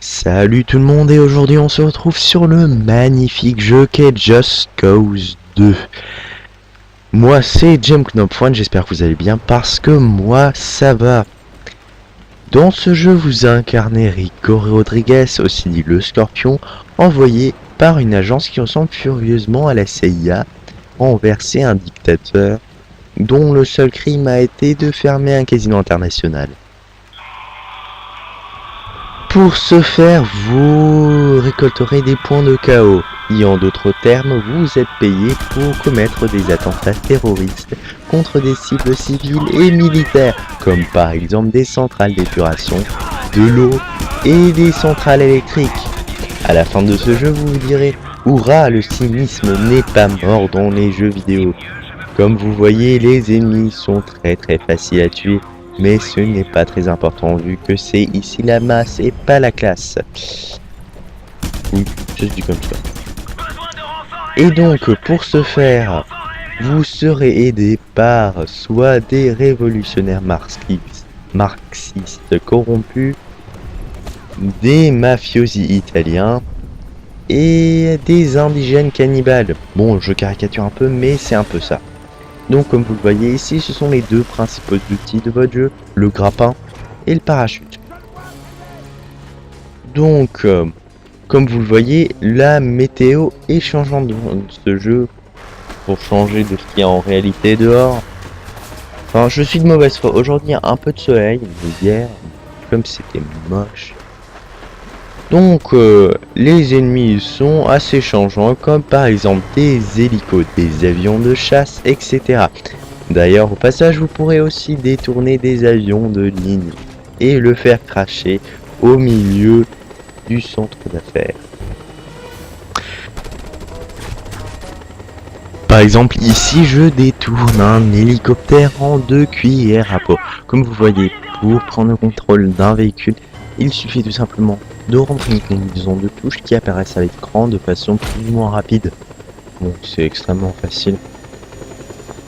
Salut tout le monde et aujourd'hui on se retrouve sur le magnifique jeu qu'est Just Cause 2. Moi c'est James Knopfwan, j'espère que vous allez bien parce que moi ça va. Dans ce jeu vous incarnez Rico Rodriguez, aussi dit le Scorpion, envoyé par une agence qui ressemble furieusement à la CIA, renverser un dictateur dont le seul crime a été de fermer un casino international. Pour ce faire, vous récolterez des points de chaos. Et en d'autres termes, vous êtes payé pour commettre des attentats terroristes contre des cibles civiles et militaires, comme par exemple des centrales d'épuration, de l'eau et des centrales électriques. À la fin de ce jeu, vous vous direz « Hurrah, le cynisme n'est pas mort dans les jeux vidéo ». Comme vous voyez, les ennemis sont très faciles à tuer. Mais ce n'est pas très important vu que c'est ici la masse et pas la classe. Oui, je dis comme ça. Et donc, pour ce faire, vous serez aidé par soit des révolutionnaires marxistes corrompus, des mafiosi italiens et des indigènes cannibales. Bon, je caricature un peu, mais c'est un peu ça. Donc comme vous le voyez ici, ce sont les deux principaux outils de votre jeu, le grappin et le parachute. Donc, comme vous le voyez, la météo est changeante dans ce jeu pour changer de ce qu'il y a en réalité dehors. Enfin, je suis de mauvaise foi. Aujourd'hui, il y a un peu de soleil, mais hier, comme c'était moche. Donc, les ennemis sont assez changeants, comme par exemple des hélicos, des avions de chasse, etc. D'ailleurs, au passage, vous pourrez aussi détourner des avions de ligne et le faire cracher au milieu du centre d'affaires. Par exemple, ici, je détourne un hélicoptère en 2 cuillères à peau. Comme vous voyez, pour prendre le contrôle d'un véhicule, il suffit tout simplement de rentrer une combinaison de touches qui apparaissent à l'écran de façon plus ou moins rapide. Bon, c'est extrêmement facile.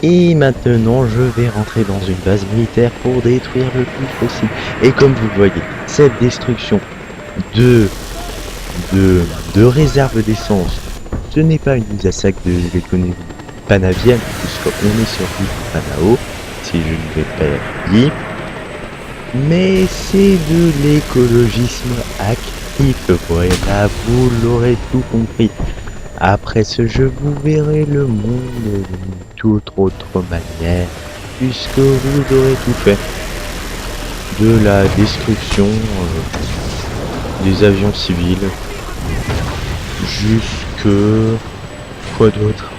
Et maintenant, je vais rentrer dans une base militaire pour détruire le plus possible. Et comme vous le voyez, cette destruction de réserve d'essence, ce n'est pas une mise à sac de l'économie panavienne, puisqu'on est sur du Panao, si je ne vais pas dire. Mais c'est de l'écologisme actif, voilà, vous l'aurez tout compris. Après ce jeu, vous verrez le monde d'une toute autre manière, puisque vous aurez tout fait. De la destruction des avions civils, jusque... quoi d'autre?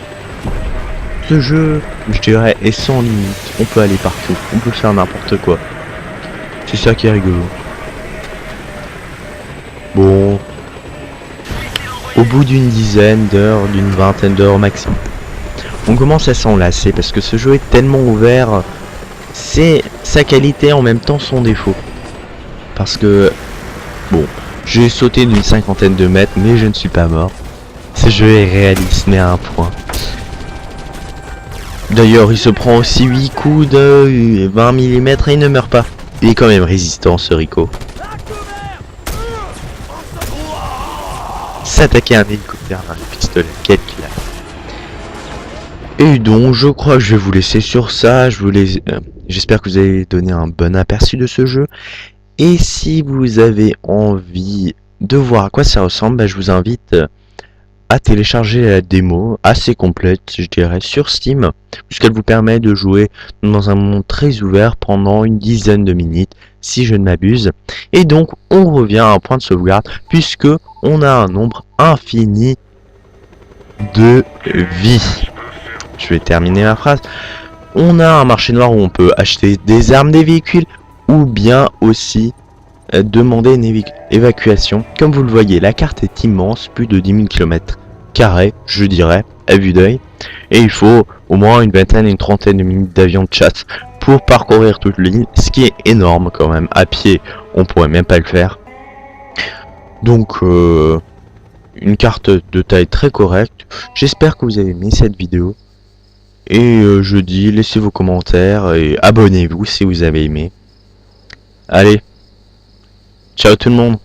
Ce jeu, je dirais, est sans limite, on peut aller partout, on peut faire n'importe quoi. C'est ça qui est rigolo. Bon, au bout d'une dizaine d'heures, d'une vingtaine d'heures maximum, on commence à s'en lasser parce que ce jeu est tellement ouvert, c'est sa qualité en même temps son défaut. Parce que, bon, j'ai sauté d'une 50aine de mètres, mais je ne suis pas mort. Ce jeu est réaliste, mais à un point. D'ailleurs, il se prend aussi 8 coups de 20 mm et il ne meurt pas. Il est quand même résistant, ce Rico. S'attaquer à un hélicoptère d'un pistolet, quel qu'il a. Et donc, je crois que je vais vous laisser sur ça. J'espère que vous avez donné un bon aperçu de ce jeu. Et si vous avez envie de voir à quoi ça ressemble, je vous invite à télécharger la démo assez complète, je dirais, sur Steam, puisqu'elle vous permet de jouer dans un monde très ouvert pendant une dizaine de minutes, si je ne m'abuse. Et donc, on revient à un point de sauvegarde, puisque on a un nombre infini de vies. Je vais terminer ma phrase. On a un marché noir où on peut acheter des armes, des véhicules, ou bien aussi demander une évacuation. Comme vous le voyez, la carte est immense, plus de 10 000 km², je dirais, à vue d'œil. Et il faut au moins une vingtaine et une trentaine de minutes d'avion de chasse pour parcourir toute l'île, ce qui est énorme quand même. À pied, on pourrait même pas le faire. Donc, une carte de taille très correcte. J'espère que vous avez aimé cette vidéo. Et je dis, laissez vos commentaires et abonnez-vous si vous avez aimé. Allez, ciao tout le monde.